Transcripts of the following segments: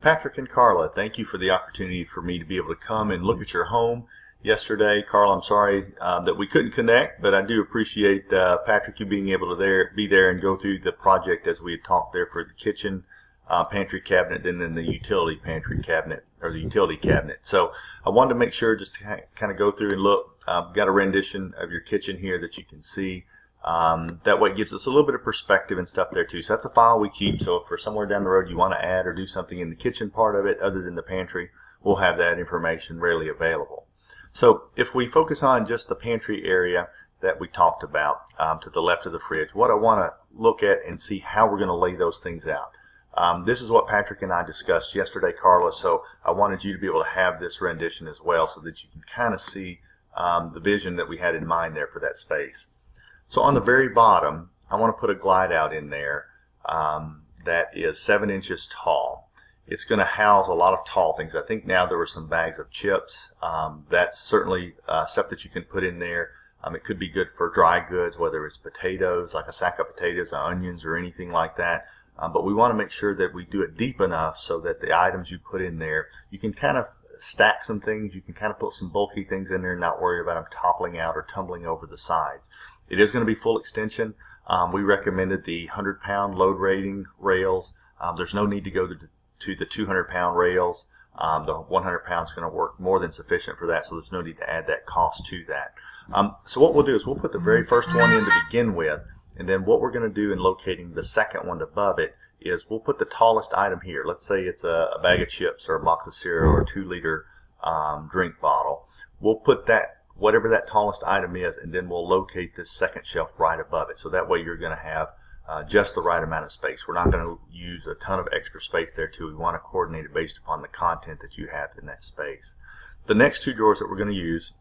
Patrick and Carla, thank you for the opportunity for me to be able to come and look at your home yesterday. Carla, I'm sorry that we couldn't connect, but I do appreciate Patrick, you being able to be there and go through the project as we had talked there for the kitchen pantry cabinet and then the utility pantry cabinet or the utility cabinet. So I wanted to make sure just to kind of go through and look. I've got a rendition of your kitchen here that you can see. That way it gives us a little bit of perspective and stuff there too. So that's a file we keep. So if for somewhere down the road you want to add or do something in the kitchen part of it other than the pantry, we'll have that information readily available. So if we focus on just the pantry area that we talked about to the left of the fridge, what I want to look at and see how we're going to lay those things out. This is what Patrick and I discussed yesterday, Carla, so I wanted you to be able to have this rendition as well so that you can kind of see the vision that we had in mind there for that space. So on the very bottom, I want to put a glide out in there that is 7 inches tall. It's going to house a lot of tall things. I think now there were some bags of chips. That's certainly stuff that you can put in there. It could be good for dry goods, whether it's potatoes, like a sack of potatoes, or onions, or anything like that. But we want to make sure that we do it deep enough so that the items you put in there, you can kind of stack some things. You can kind of put some bulky things in there and not worry about them toppling out or tumbling over the sides. It is going to be full extension. We recommended the 100-pound load rating rails. There's no need to go to the 200-pound rails. The 100 pounds is going to work more than sufficient for that, so there's no need to add that cost to that. So what we'll do is we'll put the very first one in to begin with, and then what we're going to do in locating the second one above it is we'll put the tallest item here. Let's say it's a bag of chips or a box of cereal or a 2-liter drink bottle. We'll put that, whatever that tallest item is, and then we'll locate this second shelf right above it. So that way you're going to have just the right amount of space. We're not going to use a ton of extra space there too. We want to coordinate it based upon the content that you have in that space. The next two drawers that we're going to use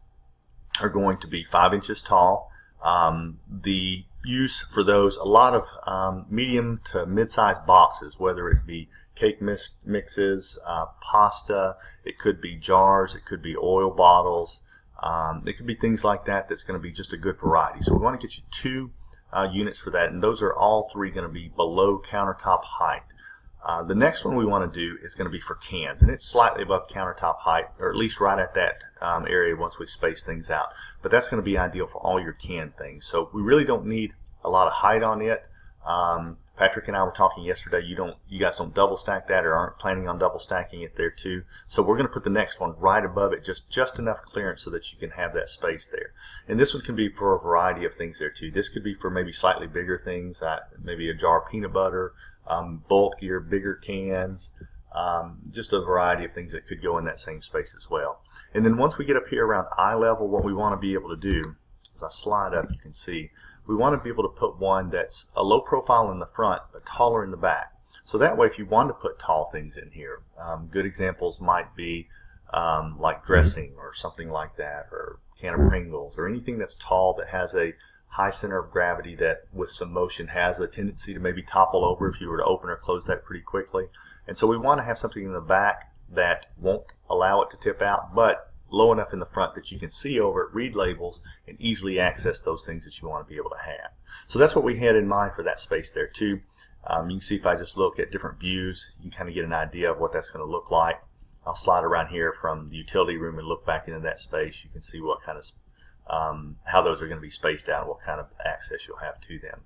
are going to be 5 inches tall. The use for those, a lot of medium to mid-sized boxes, whether it be cake mixes, pasta, it could be jars, it could be oil bottles, it could be things like that. That's going to be just a good variety. So we want to get you 2 units for that, and those are all 3 going to be below countertop height. The next one we want to do is going to be for cans, and it's slightly above countertop height, or at least right at that area once we space things out. But that's going to be ideal for all your can things. So we really don't need a lot of height on it. Patrick and I were talking yesterday. You guys don't double stack that, or aren't planning on double stacking it there too. So we're going to put the next one right above it, just enough clearance so that you can have that space there. And this one can be for a variety of things there too. This could be for maybe slightly bigger things, maybe a jar of peanut butter, bulkier, bigger cans, just a variety of things that could go in that same space as well. And then once we get up here around eye level, what we want to be able to do, as I slide up, you can see, we want to be able to put one that's a low profile in the front but taller in the back. So that way if you want to put tall things in here, good examples might be like dressing or something like that, or a can of Pringles, or anything that's tall that has a high center of gravity that with some motion has a tendency to maybe topple over if you were to open or close that pretty quickly. And so we want to have something in the back that won't allow it to tip out, but low enough in the front that you can see over it, read labels, and easily access those things that you want to be able to have. So that's what we had in mind for that space there too. You can see if I just look at different views, you can kind of get an idea of what that's going to look like. I'll slide around here from the utility room and look back into that space. You can see what kind of how those are going to be spaced out and what kind of access you'll have to them.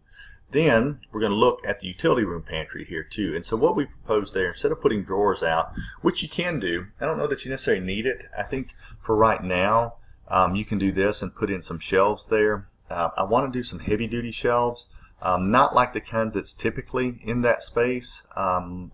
Then we're going to look at the utility room pantry here too. And so what we propose there, instead of putting drawers out, which you can do, I don't know that you necessarily need it. I think for right now you can do this and put in some shelves there. I want to do some heavy duty shelves, not like the kinds that's typically in that space,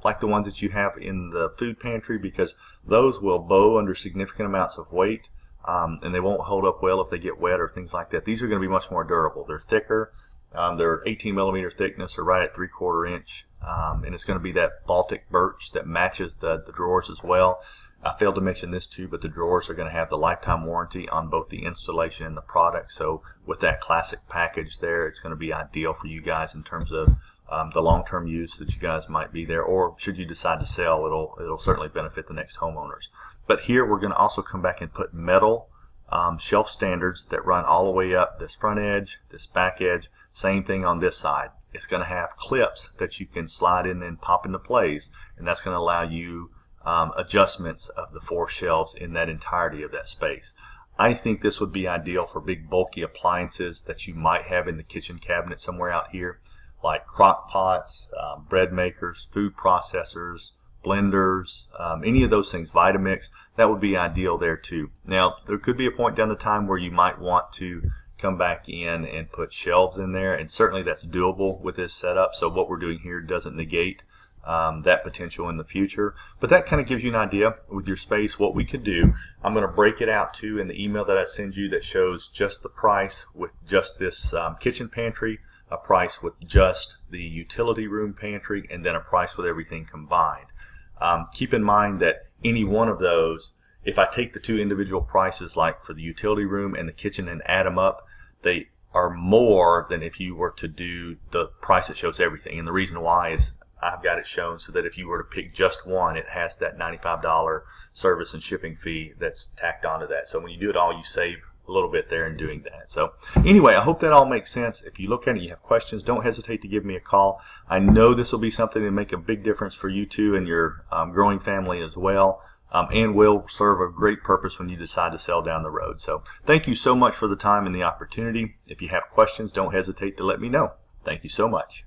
like the ones that you have in the food pantry, because those will bow under significant amounts of weight. And they won't hold up well if they get wet or things like that. These are going to be much more durable. They're thicker. They're 18 millimeter thickness, or right at 3/4 inch. And it's going to be that Baltic birch that matches the drawers as well. I failed to mention this too, but the drawers are going to have the lifetime warranty on both the installation and the product. So with that classic package there, it's going to be ideal for you guys in terms of the long-term use that you guys might be there, or should you decide to sell, it'll certainly benefit the next homeowners. But here we're going to also come back and put metal shelf standards that run all the way up this front edge, this back edge, same thing on this side. It's going to have clips that you can slide in and pop into place, and that's going to allow you adjustments of the 4 shelves in that entirety of that space. I think this would be ideal for big bulky appliances that you might have in the kitchen cabinet somewhere out here, like crock pots, bread makers, food processors, blenders, any of those things, Vitamix. That would be ideal there too. Now, there could be a point down the time where you might want to come back in and put shelves in there, and certainly that's doable with this setup. So what we're doing here doesn't negate that potential in the future, but that kind of gives you an idea with your space what we could do. I'm going to break it out too in the email that I send you that shows just the price with just this kitchen pantry, a price with just the utility room pantry, and then a price with everything combined. Keep in mind that any one of those, if I take the 2 individual prices, like for the utility room and the kitchen, and add them up, they are more than if you were to do the price that shows everything. And the reason why is I've got it shown so that if you were to pick just one, it has that $95 service and shipping fee that's tacked onto that. So when you do it all, you save a little bit there in doing that. So anyway, I hope that all makes sense. If you look at it, you have questions, don't hesitate to give me a call. I know this will be something that make a big difference for you too and your growing family as well, and will serve a great purpose when you decide to sell down the road. So thank you so much for the time and the opportunity. If you have questions, don't hesitate to let me know. Thank you so much.